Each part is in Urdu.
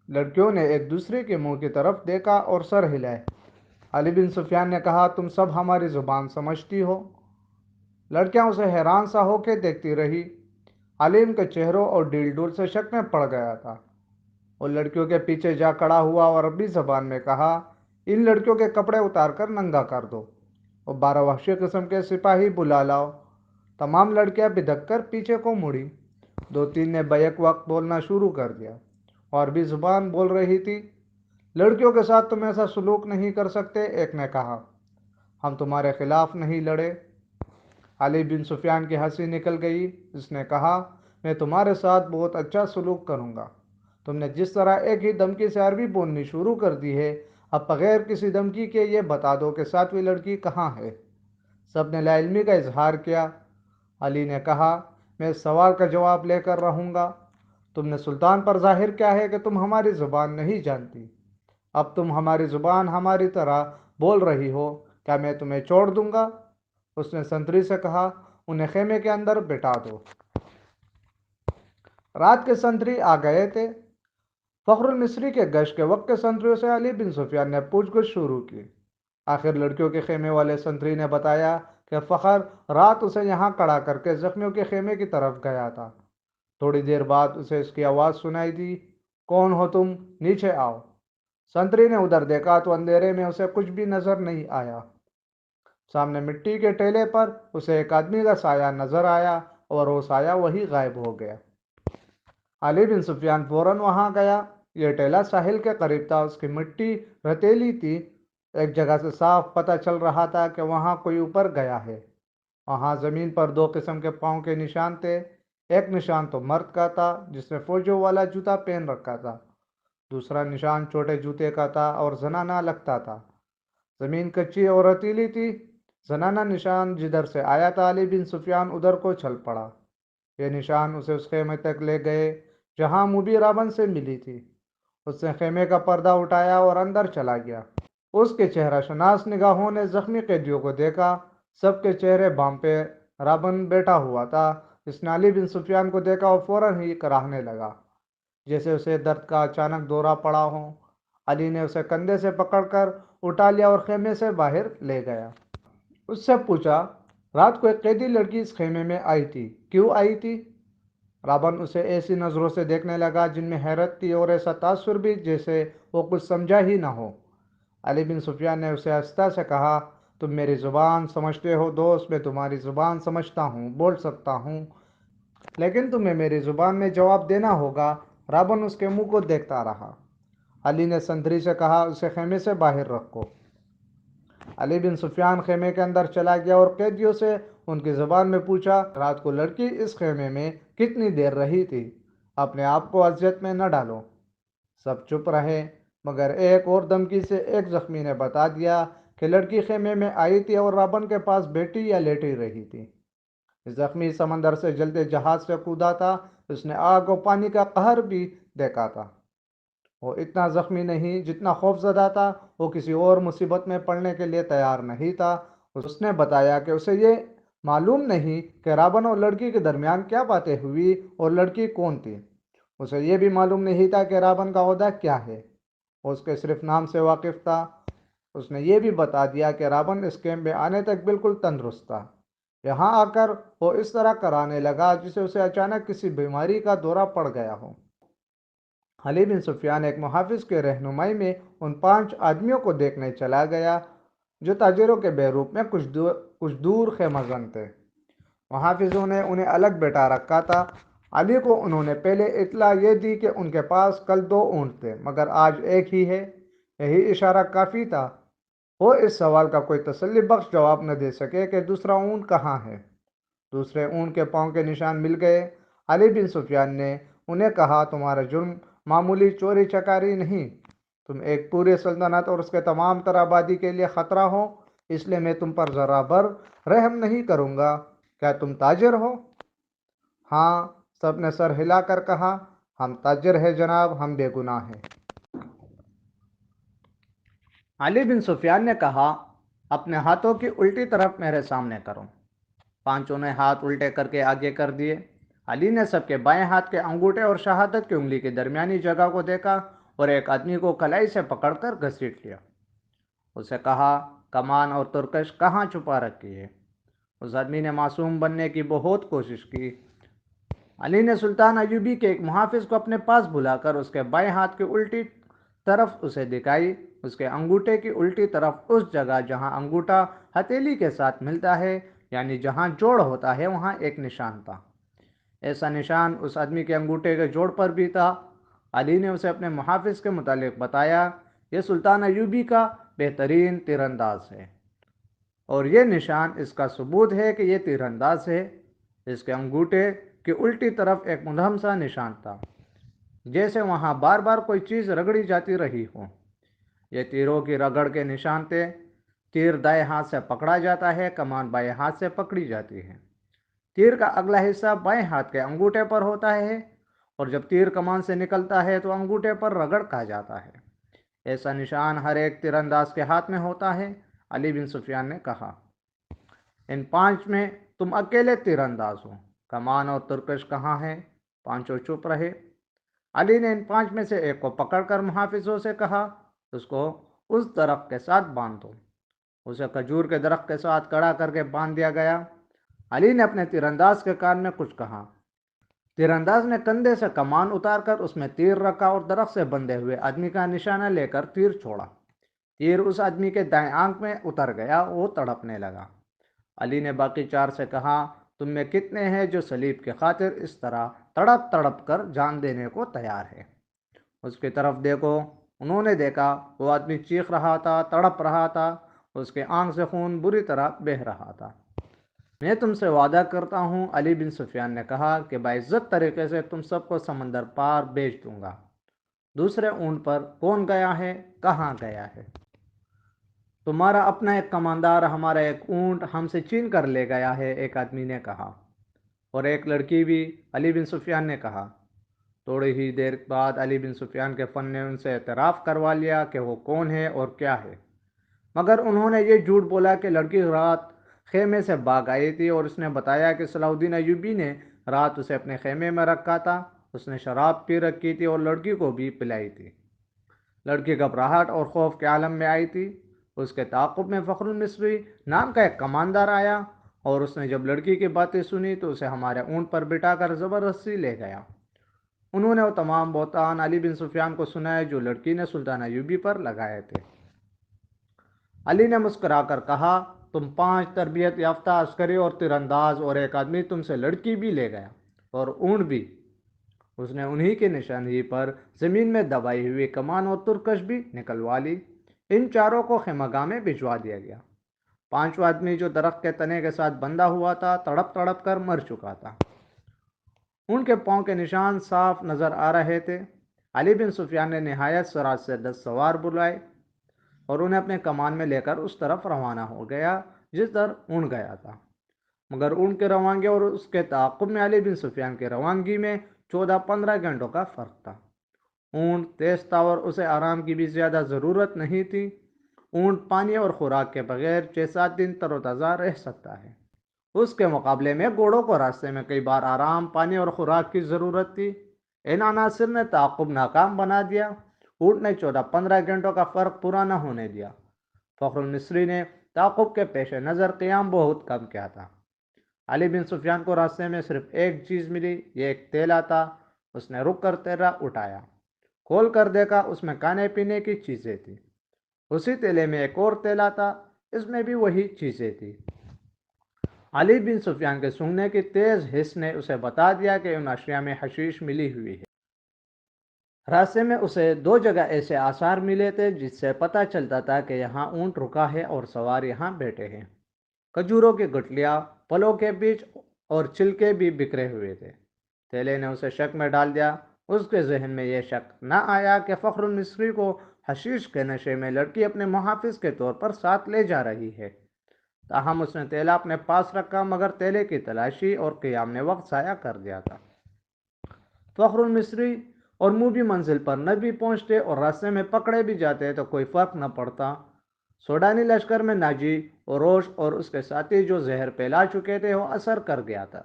لڑکیوں نے ایک دوسرے کے منہ کی طرف دیکھا اور سر ہلائے۔ علی بن سفیان نے کہا، تم سب ہماری زبان سمجھتی ہو؟ لڑکیاں اسے حیران سا ہو کے دیکھتی رہی۔ علی ان کے چہروں اور ڈیل ڈول سے شک میں پڑ گیا تھا۔ وہ لڑکیوں کے پیچھے جا کھڑا ہوا اور عربی زبان میں کہا، ان لڑکیوں کے کپڑے اتار کر ننگا کر دو اور 12 وحشی قسم کے سپاہی بلا لاؤ۔ تمام لڑکیاں بدھک کر پیچھے کو مڑی۔ دو تین نے بیک وقت بولنا شروع کر دیا اور عربی زبان بول رہی تھی۔ لڑکیوں کے ساتھ تم ایسا سلوک نہیں کر سکتے، ایک نے کہا۔ ہم تمہارے خلاف نہیں لڑے۔ علی بن سفیان کی ہنسی نکل گئی۔ اس نے کہا، میں تمہارے ساتھ بہت اچھا سلوک کروں گا۔ تم نے جس طرح ایک ہی دھمکی سے عربی بولنی شروع کر دی ہے، اب بغیر کسی دھمکی کے یہ بتا دو کہ ساتویں لڑکی کہاں ہے۔ سب نے لا علمی کا اظہار کیا۔ علی نے کہا، میں اس سوال کا جواب لے کر رہوں گا۔ تم نے سلطان پر ظاہر کیا ہے کہ تم ہماری زبان نہیں جانتی۔ اب تم ہماری زبان ہماری طرح بول رہی ہو، کیا میں تمہیں چھوڑ دوں گا؟ اس نے سنتری سے کہا، انہیں خیمے کے اندر بٹھا دو۔ رات کے سنتری آ گئے تھے۔ فخر المصری کے گشت کے وقت کے سنتریوں سے علی بن سفیان نے پوچھ گچھ شروع کی۔ آخر لڑکیوں کے خیمے والے سنتری نے بتایا کہ فخر رات اسے یہاں کھڑا کر کے زخمیوں کے خیمے کی طرف گیا تھا۔ تھوڑی دیر بعد اسے اس کی آواز سنائی دی، کون ہو تم؟ نیچے آؤ۔ سنتری نے ادھر دیکھا تو اندھیرے میں اسے کچھ بھی نظر نہیں آیا۔ سامنے مٹی کے ٹیلے پر اسے ایک آدمی کا سایہ نظر آیا اور وہ سایہ وہی غائب ہو گیا۔ علی بن سفیان فوراً وہاں گیا۔ یہ ٹیلا ساحل کے قریب تھا، اس کی مٹی ریتیلی تھی۔ ایک جگہ سے صاف پتہ چل رہا تھا کہ وہاں کوئی اوپر گیا ہے۔ وہاں زمین پر دو قسم کے پاؤں کے نشان تھے۔ ایک نشان تو مرد کا تھا جس نے فوجیوں والا جوتا پہن رکھا تھا، دوسرا نشان چھوٹے جوتے کا تھا اور زنانہ لگتا تھا۔ زمین کچی اور ریتیلی تھی۔ زنانہ نشان جدھر سے آیا تھا علی بن سفیان ادھر کو چل پڑا۔ یہ نشان اسے اس خیمے تک لے گئے جہاں موبی رابن سے ملی تھی۔ اس نے خیمے کا پردہ اٹھایا اور اندر چلا گیا۔ اس کے چہرہ شناس نگاہوں نے زخمی قیدیوں کو دیکھا۔ سب کے چہرے بام پہ رابن بیٹھا ہوا تھا۔ اس نے علی بن سفیان کو دیکھا اور فوراً ہی کراہنے لگا جیسے اسے درد کا اچانک دورہ پڑا ہو۔ علی نے اسے کندھے سے پکڑ کر اٹھا لیا اور خیمے سے باہر لے گیا۔ اس سے پوچھا، رات کو ایک قیدی لڑکی اس خیمے میں آئی تھی، کیوں آئی تھی؟ رابن اسے ایسی نظروں سے دیکھنے لگا جن میں حیرت تھی اور ایسا تاثر بھی جیسے وہ کچھ سمجھا ہی نہ ہو۔ علی بن سفیان نے اسے آہستہ سے کہا، تم میری زبان سمجھتے ہو دوست، میں تمہاری زبان سمجھتا ہوں، بول سکتا ہوں، لیکن تمہیں میری زبان میں جواب دینا ہوگا۔ رابن اس کے منہ کو دیکھتا رہا۔ علی نے سنتری سے کہا، اسے خیمے سے باہر رکھو۔ علی بن سفیان خیمے کے اندر چلا گیا اور قیدیوں سے ان کی زبان میں پوچھا، رات کو لڑکی اس خیمے میں کتنی دیر رہی تھی؟ اپنے آپ کو اذیت میں نہ ڈالو۔ سب چپ رہے، مگر ایک اور دھمکی سے ایک زخمی نے بتا دیا کہ لڑکی خیمے میں آئی تھی اور رابن کے پاس بیٹھی یا لیٹی رہی تھی۔ زخمی سمندر سے جلتے جہاز سے کودا تھا۔ اس نے آگ و پانی کا قہر بھی دیکھا تھا۔ وہ اتنا زخمی نہیں جتنا خوف زدہ تھا۔ وہ کسی اور مصیبت میں پڑنے کے لیے تیار نہیں تھا۔ اس نے بتایا کہ اسے یہ معلوم نہیں کہ رابن اور لڑکی کے درمیان کیا باتیں ہوئی اور لڑکی کون تھی۔ اسے یہ بھی معلوم نہیں تھا کہ رابن کا عہدہ کیا ہے۔ وہ اس کے صرف نام سے واقف تھا۔ اس نے یہ بھی بتا دیا کہ رابن اس کیمپ میں آنے تک بالکل تندرست تھا۔ یہاں آ کر وہ اس طرح کرانے لگا جسے اسے اچانک کسی بیماری کا دورہ پڑ گیا ہو۔ علی بن سفیان ایک محافظ کے رہنمائی میں ان 5 آدمیوں کو دیکھنے چلا گیا جو تاجروں کے بیروپ میں کچھ دور خیمہ زن تھے۔ محافظوں نے انہیں الگ بیٹھا رکھا تھا۔ علی کو انہوں نے پہلے اطلاع یہ دی کہ ان کے پاس کل 2 اونٹ تھے مگر آج ایک ہی ہے۔ یہی اشارہ کافی تھا۔ وہ اس سوال کا کوئی تسلی بخش جواب نہ دے سکے کہ دوسرا اونٹ کہاں ہے۔ دوسرے اونٹ کے پاؤں کے نشان مل گئے۔ علی بن سفیان نے انہیں کہا، تمہارا جرم معمولی چوری چکاری نہیں، تم ایک پورے سلطنت اور اس کے تمام تر آبادی کے لیے خطرہ ہو، اس لیے میں تم پر ذرا بر رحم نہیں کروں گا۔ کیا تم تاجر ہو؟ ہاں، سب نے سر ہلا کر کہا، ہم تاجر ہیں جناب، ہم بے گناہ ہیں۔ علی بن سفیان نے کہا، اپنے ہاتھوں کی الٹی طرف میرے سامنے کرو۔ 5 نے ہاتھ الٹے کر کے آگے کر دیے۔ علی نے سب کے بائیں ہاتھ کے انگوٹھے اور شہادت کی انگلی کی درمیانی جگہ کو دیکھا اور ایک آدمی کو کلائی سے پکڑ کر گھسیٹ لیا۔ اسے کہا، کمان اور ترکش کہاں چھپا رکھی ہے؟ اس آدمی نے معصوم بننے کی بہت کوشش کی۔ علی نے سلطان ایوبی کے ایک محافظ کو اپنے پاس بلا کر اس کے بائیں ہاتھ کی الٹی طرف اسے دکھائی۔ اس کے انگوٹھے کی الٹی طرف اس جگہ جہاں انگوٹھا ہتھیلی کے ساتھ ملتا ہے، یعنی جہاں جوڑ ہوتا ہے، وہاں ایک نشان تھا۔ ایسا نشان اس آدمی کے انگوٹھے کے جوڑ پر بھی تھا۔ علی نے اسے اپنے محافظ کے متعلق بتایا، یہ سلطان ایوبی کا بہترین تیر انداز ہے، اور یہ نشان اس کا ثبوت ہے کہ یہ تیر انداز ہے۔ اس کے انگوٹھے کی الٹی طرف ایک مدھم سا نشان تھا، جیسے وہاں بار بار کوئی چیز رگڑی جاتی رہی ہو۔ یہ تیروں کی رگڑ کے نشان تھے۔ تیر دائیں ہاتھ سے پکڑا جاتا ہے، کمان بائیں ہاتھ سے پکڑی جاتی ہے۔ تیر کا اگلا حصہ بائیں ہاتھ کے انگوٹھے پر ہوتا ہے، اور جب تیر کمان سے نکلتا ہے تو انگوٹھے پر رگڑ کہا جاتا ہے۔ ایسا نشان ہر ایک تیر انداز کے ہاتھ میں ہوتا ہے۔ علی بن سفیان نے کہا، ان 5 میں تم اکیلے تیر انداز ہو، کمان اور ترکش کہاں ہے؟ پانچوں چپ رہے۔ علی نے ان 5 میں سے ایک کو پکڑ کر محافظوں سے کہا، اس کو اس درخت کے ساتھ باندھ دو۔ اسے کھجور کے درخت کے ساتھ کڑا کر کے باندھ دیا گیا۔ علی نے اپنے تیر انداز کے کان میں کچھ کہا۔ تیر انداز نے کندھے سے کمان اتار کر اس میں تیر رکھا اور درخت سے بندھے ہوئے آدمی کا نشانہ لے کر تیر چھوڑا۔ تیر اس آدمی کے دائیں آنکھ میں اتر گیا، وہ تڑپنے لگا۔ علی نے باقی 4 سے کہا، تم میں کتنے ہیں جو صلیب کی خاطر اس طرح تڑپ تڑپ کر جان دینے کو تیار ہے؟ اس کی طرف دیکھو۔ انہوں نے دیکھا، وہ آدمی چیخ رہا تھا، تڑپ رہا تھا، اس کے آنکھ سے خون بری طرح بہہ رہا تھا۔ میں تم سے وعدہ کرتا ہوں، علی بن سفیان نے کہا، کہ باعزت طریقے سے تم سب کو سمندر پار بیچ دوں گا۔ دوسرے اونٹ پر کون گیا ہے؟ کہاں گیا ہے؟ تمہارا اپنا ایک کماندار ہمارا ایک اونٹ ہم سے چھین کر لے گیا ہے، ایک آدمی نے کہا۔ اور ایک لڑکی بھی، علی بن سفیان نے کہا۔ تھوڑی ہی دیر بعد علی بن سفیان کے فن نے ان سے اعتراف کروا لیا کہ وہ کون ہے اور کیا ہے، مگر انہوں نے یہ جھوٹ بولا کہ لڑکی رات خیمے سے بھاگ آئی تھی، اور اس نے بتایا کہ صلاح الدین ایوبی نے رات اسے اپنے خیمے میں رکھا تھا۔ اس نے شراب پی رکھی تھی اور لڑکی کو بھی پلائی تھی۔ لڑکی گھبراہٹ اور خوف کے عالم میں آئی تھی۔ اس کے تعاقب میں فخر المصری نام کا ایک کماندار آیا، اور اس نے جب لڑکی کی باتیں سنی تو اسے ہمارے اونٹ پر بٹھا کر زبردستی لے گیا۔ انہوں نے وہ تمام بہتان علی بن سفیان کو سنائے جو لڑکی نے سلطان ایوبی پر لگائے تھے۔ علی نے مسکرا کر کہا، تم 5 تربیت یافتہ عسکری اور تیر انداز، اور ایک آدمی تم سے لڑکی بھی لے گیا، اور اونٹ بھی۔ اس نے انہی کی نشانی پر زمین میں دبائی ہوئی کمان اور ترکش بھی نکلوا لی۔ ان 4 کو خیمہ گاہ میں بھجوا دیا گیا۔ 5واں آدمی جو درخت کے تنے کے ساتھ بندھا ہوا تھا، تڑپ تڑپ کر مر چکا تھا۔ ان کے پاؤں کے نشان صاف نظر آ رہے تھے۔ علی بن سفیان نے نہایت سرعت سے 10 سوار بلائے اور انہیں اپنے کمان میں لے کر اس طرف روانہ ہو گیا جس در اونٹ گیا تھا، مگر اونٹ کے روانگی اور اس کے تعاقب میں علی بن سفیان کی روانگی میں 14-15 گھنٹوں کا فرق تھا۔ اونٹ تیز تھا اور اسے آرام کی بھی زیادہ ضرورت نہیں تھی۔ اونٹ پانی اور خوراک کے بغیر 6-7 دن تر و تازہ رہ سکتا ہے۔ اس کے مقابلے میں گھوڑوں کو راستے میں کئی بار آرام، پانی اور خوراک کی ضرورت تھی۔ ان عناصر نے تعاقب ناکام بنا دیا۔ اونٹ نے 14-15 گھنٹوں کا فرق پورا نہ ہونے دیا۔ فخر المصری نے تعاقب کے پیش نظر قیام بہت کم کیا تھا۔ علی بن سفیان کو راستے میں صرف ایک چیز ملی، یہ ایک تیلا تھا۔ اس نے رک کر تیلا اٹھایا، کھول کر دیکھا، اس میں کھانے پینے کی چیزیں تھیں۔ اسی تیلے میں ایک اور تیلا تھا، اس میں بھی وہی چیزیں تھیں۔ علی بن سفیان کے سونگنے کی تیز حس نے اسے بتا دیا کہ ان اشیاء میں حشیش ملی ہوئی ہے۔ راستے میں اسے 2 جگہ ایسے آثار ملے تھے جس سے پتہ چلتا تھا کہ یہاں اونٹ رکا ہے اور سوار یہاں بیٹھے ہیں۔ کھجوروں کی گٹلیاں، پھلوں کے بیج اور چھلکے بھی بکھرے ہوئے تھے۔ تیلے نے اسے شک میں ڈال دیا۔ اس کے ذہن میں یہ شک نہ آیا کہ فخر المصری کو حشیش کے نشے میں لڑکی اپنے محافظ کے طور پر ساتھ لے جا رہی ہے۔ تاہم اس نے تیلا اپنے پاس رکھا، مگر تیلے کی تلاشی اور قیام نے وقت ضائع کر دیا تھا۔ فخر المصری اور موبی منزل پر نہ بھی پہنچتے اور راستے میں پکڑے بھی جاتے تو کوئی فرق نہ پڑتا۔ سوڈانی لشکر میں ناجی اور روش اور اس کے ساتھی جو زہر پھیلا چکے تھے وہ اثر کر گیا تھا۔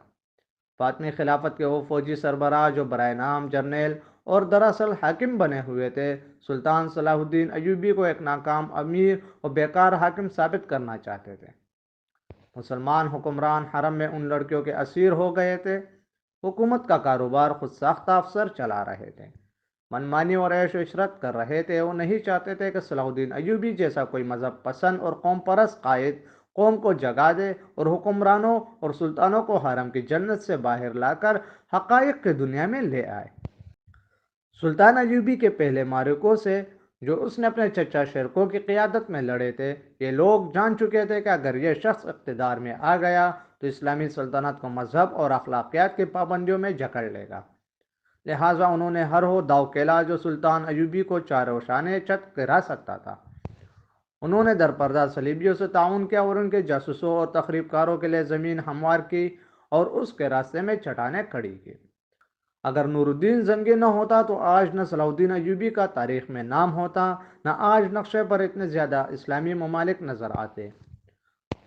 فاطمی خلافت کے وہ فوجی سربراہ جو برائے نام جرنیل اور دراصل حاکم بنے ہوئے تھے۔ سلطان صلاح الدین ایوبی کو ایک ناکام امیر اور بیکار حاکم ثابت کرنا چاہتے تھے۔ مسلمان حکمران حرم میں ان لڑکیوں کے اسیر ہو گئے تھے۔ حکومت کا کاروبار خود ساختہ افسر چلا رہے تھے، منمانی اور عیش و عشرت کر رہے تھے۔ وہ نہیں چاہتے تھے کہ صلاح الدین ایوبی جیسا کوئی مذہب پسند اور قوم پرست قائد قوم کو جگا دے اور حکمرانوں اور سلطانوں کو حرم کی جنت سے باہر لا کر حقائق کی دنیا میں لے آئے۔ سلطان ایوبی کے پہلے معرکوں سے جو اس نے اپنے چچا شیرکو کی قیادت میں لڑے تھے، یہ لوگ جان چکے تھے کہ اگر یہ شخص اقتدار میں آ گیا تو اسلامی سلطنت کو مذہب اور اخلاقیات کی پابندیوں میں جکڑ لے گا۔ لہٰذا انہوں نے ہر وہ داؤ کھیلا جو سلطان ایوبی کو چاروں شانے چت گرا سکتا تھا۔ انہوں نے درپردہ صلیبیوں سے تعاون کیا اور ان کے جاسوسوں اور تخریب کاروں کے لیے زمین ہموار کی اور اس کے راستے میں چٹانیں کھڑی کی۔ اگر نور الدین زنگی نہ ہوتا تو آج نہ صلاح الدین ایوبی کا تاریخ میں نام ہوتا، نہ آج نقشے پر اتنے زیادہ اسلامی ممالک نظر آتے۔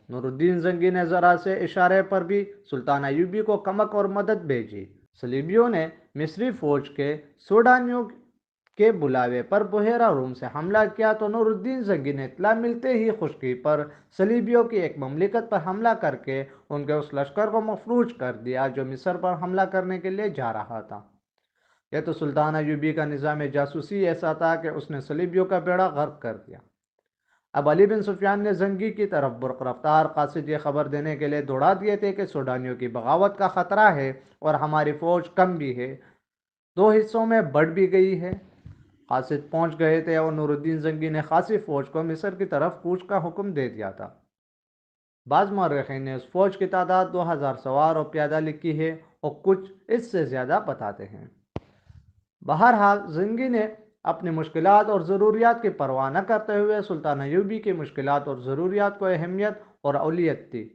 نور الدین زنگی نے ذرا سے اشارے پر بھی سلطان ایوبی کو کمک اور مدد بھیجی۔ صلیبیوں نے مصری فوج کے سوڈانیوں کے بلاوے پر بحیرہ روم سے حملہ کیا تو نور الدین زنگی نے اطلاع ملتے ہی خشکی پر صلیبیوں کی ایک مملکت پر حملہ کر کے ان کے اس لشکر کو مفلوج کر دیا جو مصر پر حملہ کرنے کے لیے جا رہا تھا۔ یہ تو سلطان ایوبی کا نظام جاسوسی ایسا تھا کہ اس نے صلیبیوں کا بیڑا غرق کر دیا۔ اب علی بن سفیان نے زنگی کی طرف برق رفتار قاصد یہ خبر دینے کے لیے دوڑا دیے تھے کہ سوڈانیوں کی بغاوت کا خطرہ ہے اور ہماری فوج کم بھی ہے، دو حصوں میں بڑھ بھی گئی ہے۔ قاصد پہنچ گئے تھے اور نور الدین زنگی نے خاصی فوج کو مصر کی طرف کوچ کا حکم دے دیا تھا۔ بعض مورخین نے اس فوج کی تعداد 2000 سوار اور پیادہ لکھی ہے اور کچھ اس سے زیادہ بتاتے ہیں۔ بہرحال زنگی نے اپنی مشکلات اور ضروریات کی پرواہ نہ کرتے ہوئے سلطان ایوبی کی مشکلات اور ضروریات کو اہمیت اور اولویت دی،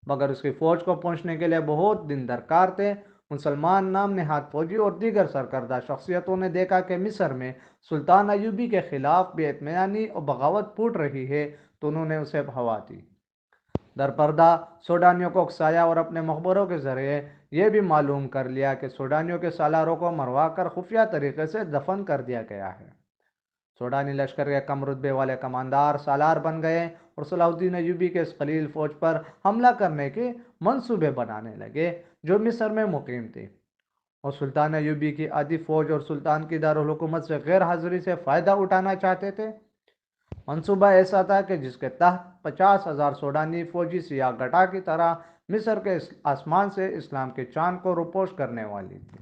مگر اس کی فوج کو پہنچنے کے لیے بہت دن درکار تھے۔ مسلمان نام نہاد فوجی اور دیگر سرکردہ شخصیتوں نے دیکھا کہ مصر میں سلطان ایوبی کے خلاف بے اطمینانی اور بغاوت پھوٹ رہی ہے تو انہوں نے اسے ہوا دی۔ درپردہ سوڈانیوں کو اکسایا اور اپنے مخبروں کے ذریعے یہ بھی معلوم کر لیا کہ سوڈانیوں کے سالاروں کو مروا کر خفیہ طریقے سے دفن کر دیا گیا ہے۔ سوڈانی لشکر کے کم رتبے والے کماندار سالار بن گئے اور صلاح الدین ایوبی کے اس قلیل فوج پر حملہ کرنے کے منصوبے بنانے لگے جو مصر میں مقیم تھی، اور سلطان ایوبی کی آدھی فوج اور سلطان کی دارالحکومت سے غیر حاضری سے فائدہ اٹھانا چاہتے تھے۔ منصوبہ ایسا تھا کہ جس کے تحت 50,000 سوڈانی فوجی سیاہ گٹا کی طرح مصر کے آسمان سے اسلام کے چاند کو روپوش کرنے والی تھی۔